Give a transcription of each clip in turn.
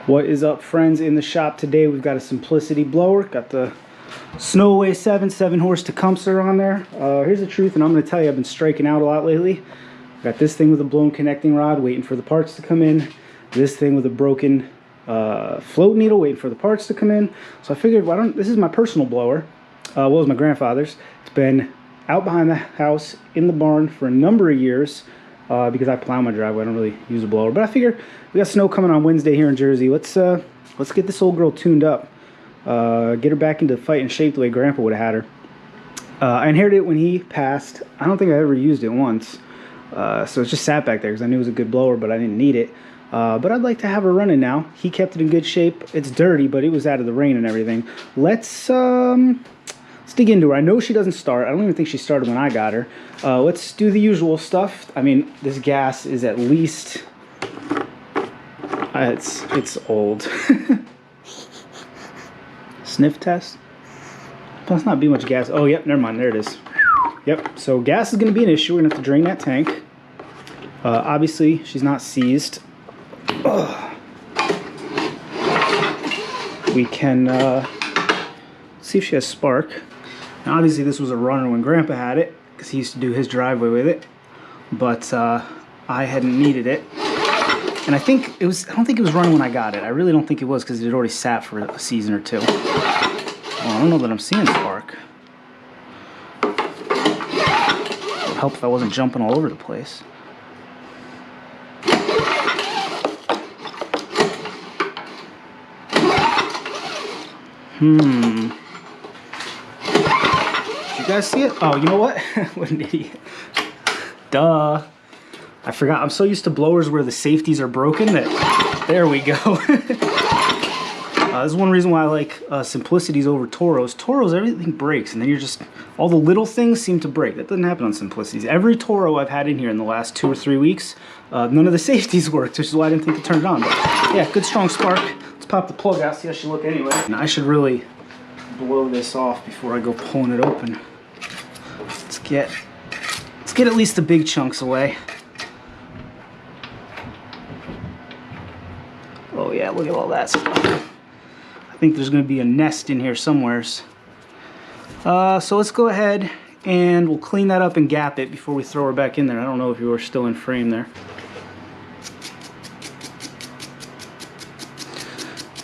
What is up, friends? In the shop today we've got a Simplicity blower. Got the Sno-Away 7-horse Tecumseh on there. Here's the truth, and I'm going to tell you, I've been striking out a lot lately. Got this thing with a blown connecting rod waiting for the parts to come in. This thing with a broken float needle waiting for the parts to come in. So I figured, why don't, this is my personal blower, well, as my grandfather's. It's been out behind the house in the barn for a number of years. Because I plow my driveway, I don't really use a blower. But I figure we got snow coming on Wednesday here in Jersey. Let's get this old girl tuned up. Get her back into fighting shape the way Grandpa would have had her. I inherited it when he passed. I don't think I ever used it once. So it's just sat back there because I knew it was a good blower, but I didn't need it. But I'd like to have her running now. He kept it in good shape. It's dirty, but it was out of the rain and everything. Let's dig into her. I know she doesn't start. I don't even think she started when I got her. Let's do the usual stuff. I mean, this gas is at least... it's old. Sniff test? Must not be much gas. Oh, yep, never mind. There it is. Yep, so gas is going to be an issue. We're going to have to drain that tank. Obviously, she's not seized. Ugh. We can see if she has spark. Now, obviously, this was a runner when Grandpa had it, because he used to do his driveway with it, but I hadn't needed it. And I don't think it was running when I got it. I really don't think it was, because it had already sat for a season or two. Well, I don't know that I'm seeing spark. It would help if I wasn't jumping all over the place. You guys see it? Oh, you know what? What an idiot. Duh. I forgot. I'm so used to blowers where the safeties are broken that... There we go. This is one reason why I like Simplicities over Toros. Toros, everything breaks, and then you're just... All the little things seem to break. That doesn't happen on Simplicities. Every Toro I've had in here in the last 2 or 3 weeks, none of the safeties worked, which is why I didn't think to turn it on. But yeah, good strong spark. Let's pop the plug out, see how she look anyway. And I should really blow this off before I go pulling it open. Let's get at least the big chunks away. Oh yeah, look at all that stuff. I think there's going to be a nest in here somewheres. So let's go ahead and we'll clean that up and gap it before we throw her back in there. I don't know if you were still in frame there.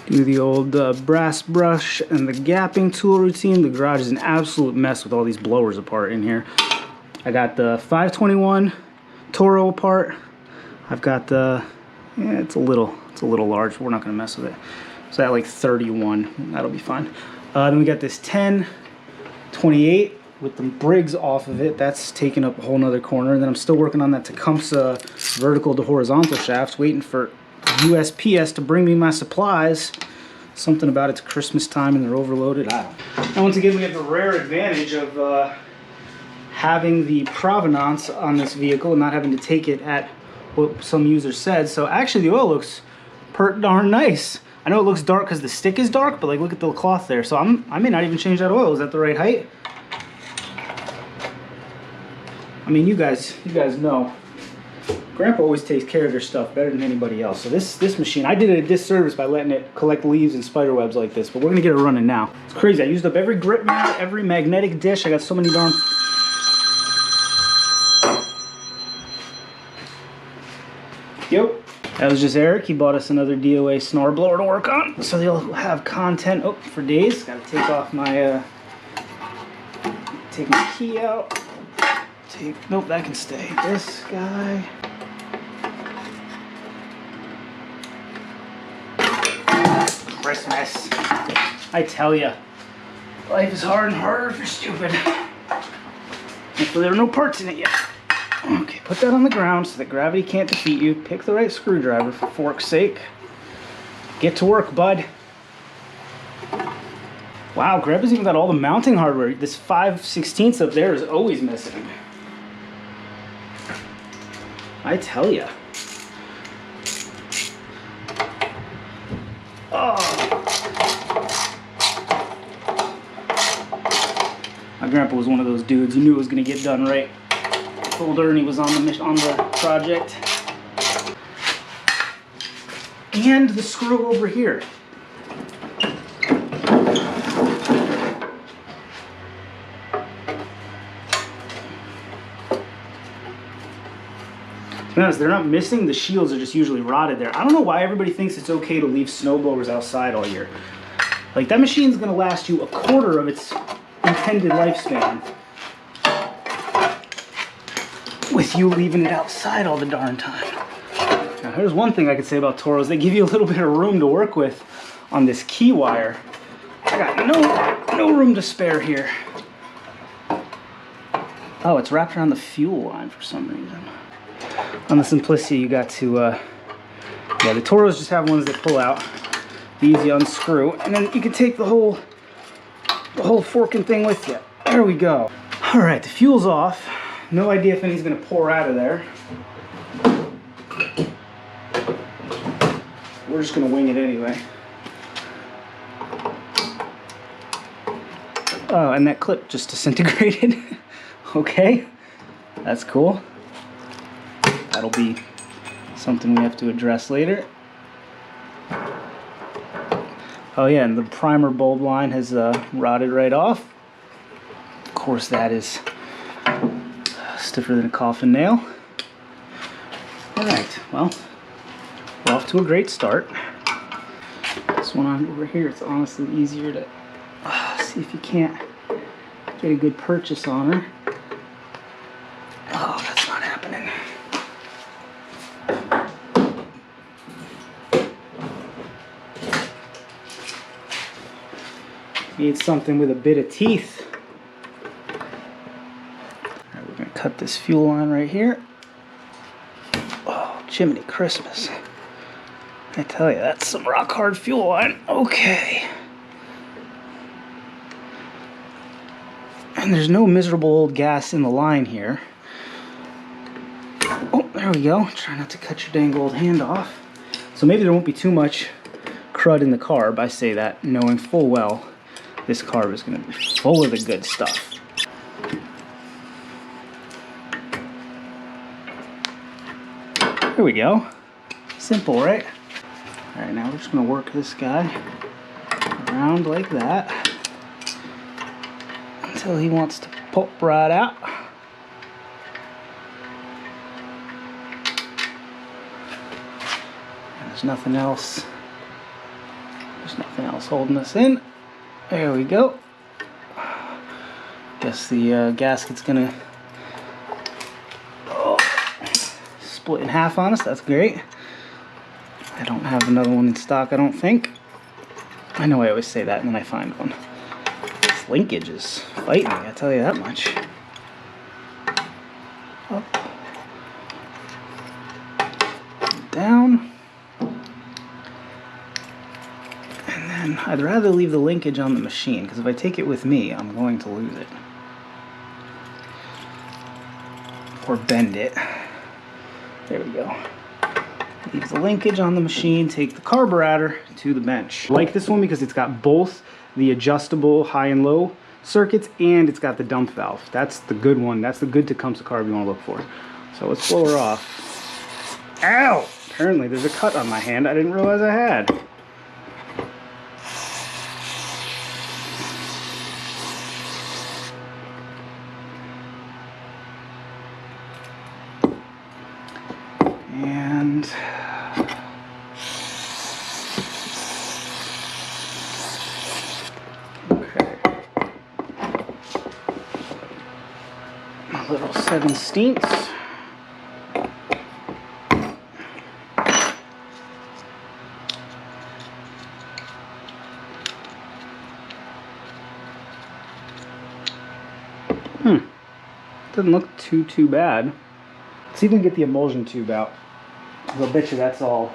Do the old brass brush and the gapping tool routine. The garage is an absolute mess with all these blowers apart in here. I got the 521 Toro apart. I've got the, yeah, it's a little large, but we're not gonna mess with it. So that like 31, that'll be fine. Then we got this 1028 with the Briggs off of it. That's taking up a whole nother corner. And then I'm still working on that Tecumseh vertical to horizontal shafts, waiting for USPS to bring me my supplies. Something about it's Christmas time and they're overloaded. I don't know. And once again, we have the rare advantage of having the provenance on this vehicle and not having to take it at what some users said. So actually the oil looks pert darn nice. I know it looks dark because the stick is dark, but like look at the cloth there. So I may not even change that oil. Is that the right height? I mean, you guys know. Grandpa always takes care of their stuff better than anybody else. So this machine, I did it a disservice by letting it collect leaves and spider webs like this, but we're gonna get it running now. It's crazy. I used up every grip mat, every magnetic dish. I got so many darn... Yep. That was just Eric. He bought us another DOA snore blower to work on. So they'll have content for days. Gotta take off my, take my key out. Nope, that can stay. This guy. Christmas. I tell ya, life is hard and harder if you're stupid. Hopefully there are no parts in it yet. Okay, put that on the ground so that gravity can't defeat you. Pick the right screwdriver for fork's sake. Get to work, bud. Wow, Grandpa's even got all the mounting hardware. This 5/16 up there is always missing. I tell ya. Oh. My grandpa was one of those dudes. He knew it was gonna get done right. Told Ernie was on the project. and the screw over here. To be honest, they're not missing. The shields are just usually rotted there. I don't know why everybody thinks it's okay to leave snowblowers outside all year. Like, that machine's gonna last you a quarter of its intended lifespan with you leaving it outside all the darn time. Now, here's one thing I could say about Toros. They give you a little bit of room to work with on this key wire. I got no room to spare here. Oh, it's wrapped around the fuel line for some reason. On the Simplicity, you got to, yeah, the Toros just have ones that pull out. These you unscrew, and then you can take the whole forking thing with you. There we go. All right, the fuel's off. No idea if anything's gonna pour out of there. We're just gonna wing it anyway. Oh, and that clip just disintegrated. Okay, that's cool. That'll be something we have to address later. Oh yeah, and the primer bulb line has rotted right off. Of course, that is stiffer than a coffin nail. All right, well, we're off to a great start. This one on over here, it's honestly easier to see if you can't get a good purchase on her. Oh, that's not happening. Need something with a bit of teeth. All right, we're gonna cut this fuel line right here. Oh, Jiminy Christmas. I tell you, that's some rock hard fuel line. Okay. And there's no miserable old gas in the line here. Oh, there we go. Try not to cut your dang old hand off. So maybe there won't be too much crud in the carb. I say that knowing full well this carb is going to be full of the good stuff. There we go. Simple, right? All right, now we're just going to work this guy around like that until he wants to pop right out. And there's nothing else. There's nothing else holding us in. There we go. Guess the gasket's gonna split in half on us. That's great. I don't have another one in stock, I don't think. I know I always say that and then I find one. This linkage is fighting me, I tell you that much. Up. Down. And then I'd rather leave the linkage on the machine, because if I take it with me, I'm going to lose it. Or bend it. There we go. Leave the linkage on the machine, take the carburetor to the bench. I like this one because it's got both the adjustable high and low circuits and it's got the dump valve. That's the good one. That's the good Tecumseh carb you want to look for. So let's blow her off. Ow! Apparently there's a cut on my hand I didn't realize I had. And okay, a little 7/16. Doesn't look too bad. Let's even get the emulsion tube out. I'll bet you that's all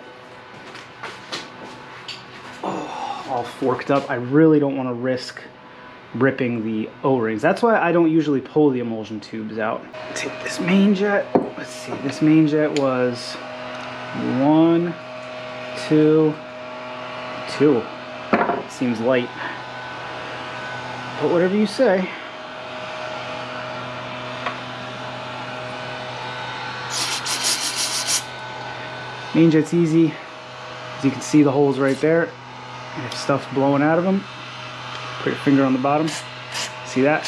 forked up. I really don't want to risk ripping the O-rings. That's why I don't usually pull the emulsion tubes out. Take this main jet. Let's see, this main jet was 1, 2, 2. Seems light. But whatever you say. Main jet's easy. As you can see, the holes right there. And if stuff's blowing out of them, put your finger on the bottom. See that?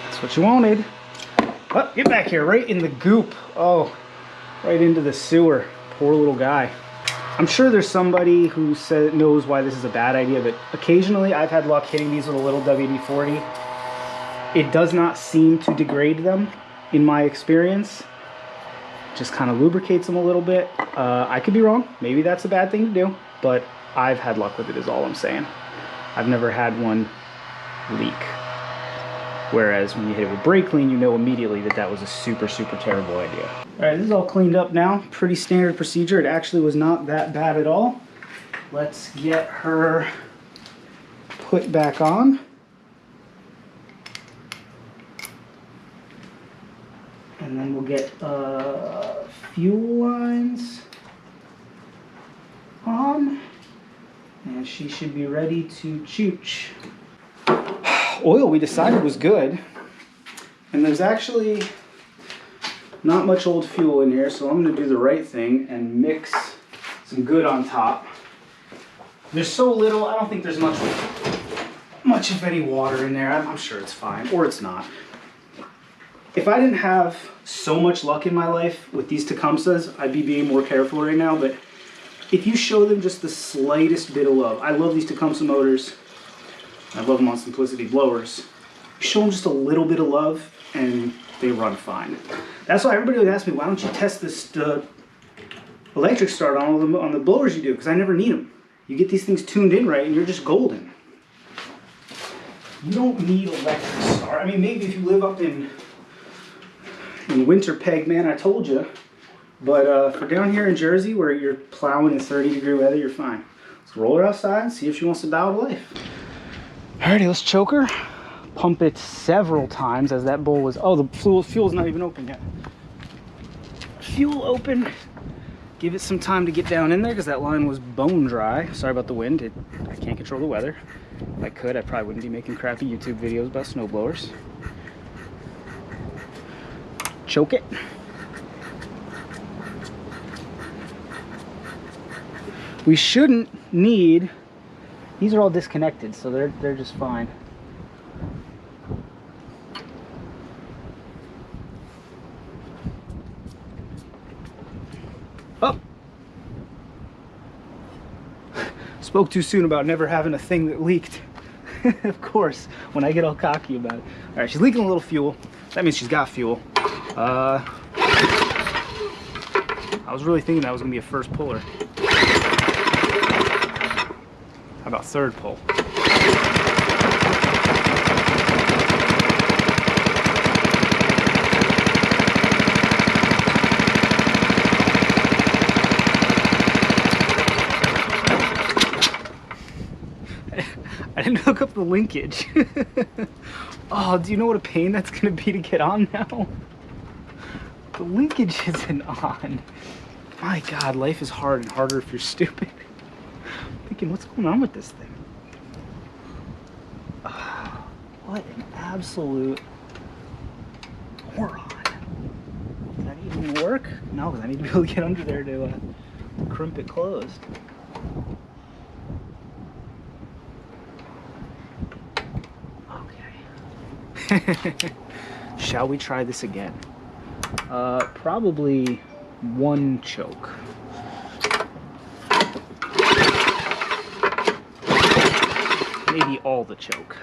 That's what you wanted. Oh, get back here, right in the goop. Oh, right into the sewer. Poor little guy. I'm sure there's somebody who knows why this is a bad idea, but occasionally I've had luck hitting these with a little WD-40. It does not seem to degrade them, in my experience. Just kind of lubricates them a little bit. I could be wrong. Maybe that's a bad thing to do, but I've had luck with it is all I'm saying. I've never had one leak. Whereas when you hit it with brake clean, you know immediately that that was a super, super terrible idea. All right, this is all cleaned up now. Pretty standard procedure. It actually was not that bad at all. Let's get her put back on. And then we'll get fuel lines on. And she should be ready to chooch. Oil we decided was good. And there's actually not much old fuel in here, so I'm going to do the right thing and mix some good on top. There's so little, I don't think there's much of any water in there. I'm sure it's fine, or it's not. If I didn't have so much luck in my life with these Tecumsehs, I'd be being more careful right now, but if you show them just the slightest bit of love, I love these Tecumseh motors, I love them on Simplicity blowers, you show them just a little bit of love and they run fine. That's why everybody would ask me, why don't you test this electric start on the blowers you do, because I never need them. You get these things tuned in right and you're just golden. You don't need electric start. I mean, maybe if you live up in winter peg, man, I told you. But for down here in Jersey where you're plowing in 30-degree weather, you're fine. Let's roll her outside and see if she wants to dial to life. Alrighty, let's choke her. Pump it several times as that bowl was... Oh, the fuel's not even open yet. Fuel open. Give it some time to get down in there because that line was bone dry. Sorry about the wind. I can't control the weather. If I could, I probably wouldn't be making crappy YouTube videos about snowblowers. Choke it. We shouldn't need... These are all disconnected, so they're just fine. Oh! Spoke too soon about never having a thing that leaked. Of course, when I get all cocky about it. Alright, she's leaking a little fuel. That means she's got fuel. I was really thinking that was going to be a first puller. How about third pull? I didn't hook up the linkage. Oh, do you know what a pain that's going to be to get on now? The linkage isn't on. My God, life is hard and harder if you're stupid. I'm thinking, what's going on with this thing? What an absolute moron. Does that even work? No, because I need to be able to get under there to crimp it closed. Okay. Shall we try this again? Probably one choke. Maybe all the choke.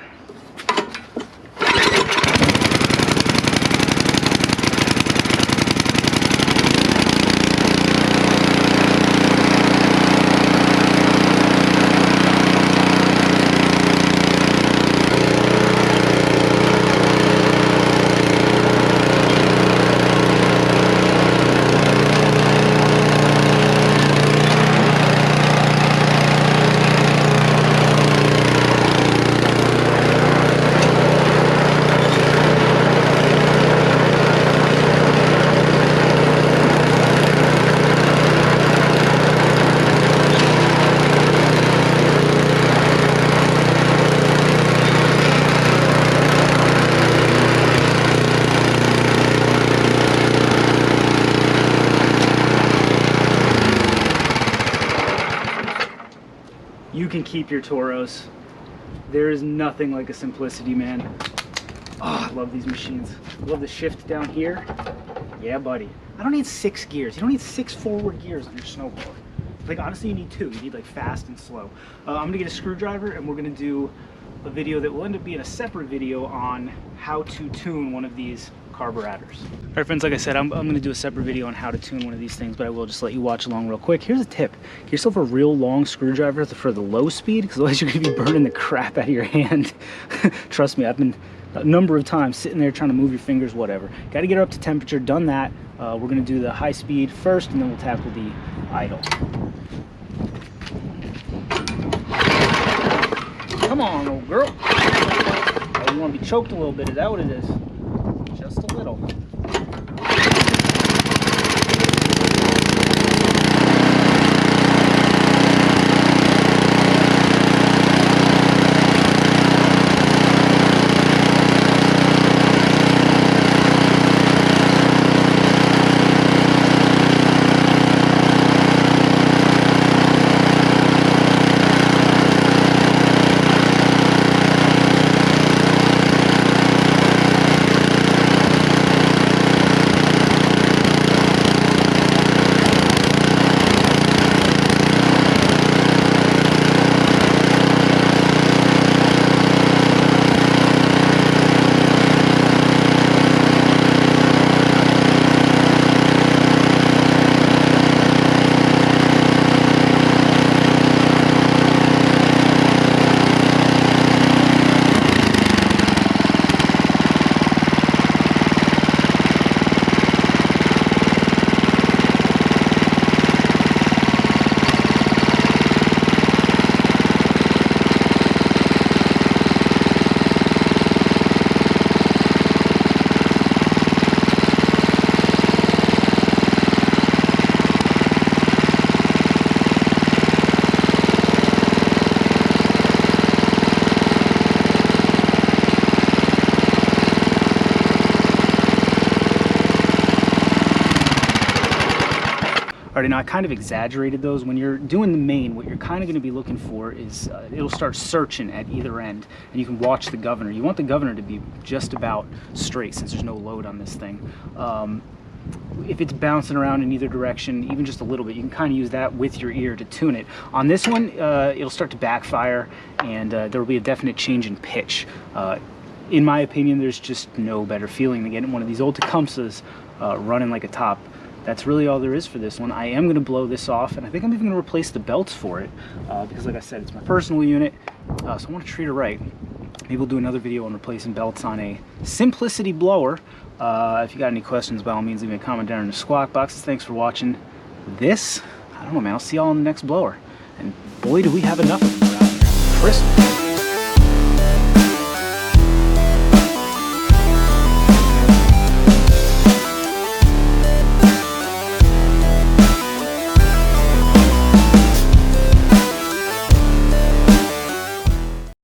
you can keep your Toros. There is nothing like a Simplicity, man. Oh, I love these machines. I love the shift down here. Yeah, buddy. I don't need 6 gears. You don't need 6 forward gears on your snowblower. Like, honestly, you need 2. You need like fast and slow. I'm gonna get a screwdriver and we're gonna do a video that will end up being a separate video on how to tune one of these carburetors. All right, friends, like I said, I'm gonna do a separate video on how to tune one of these things, but I will just let you watch along real quick. Here's a tip. Get yourself a real long screwdriver for the low speed, because otherwise you're gonna be burning the crap out of your hand. Trust me, I've been a number of times sitting there trying to move your fingers, whatever. Got to get her up to temperature. Done that. We're going to do the high speed first, and then we'll tackle the idle. Come on, old girl. Oh, you want to be choked a little bit? Is that what it is? Just a little. Alrighty, now I kind of exaggerated those. When you're doing the main, what you're kind of going to be looking for is it'll start searching at either end, and you can watch the governor. You want the governor to be just about straight since there's no load on this thing. If it's bouncing around in either direction, even just a little bit, you can kind of use that with your ear to tune it. On this one, it'll start to backfire, and there will be a definite change in pitch. In my opinion, there's just no better feeling than getting one of these old Tecumsehs running like a top. That's really all there is for this one. I am going to blow this off, and I think I'm even going to replace the belts for it because, like I said, it's my personal unit, so I want to treat it right. Maybe we'll do another video on replacing belts on a Simplicity blower. If you got any questions, by all means, leave me a comment down in the squawk boxes. Thanks for watching this. I don't know, man. I'll see y'all on the next blower. And boy, do we have enough of them around here. Christmas.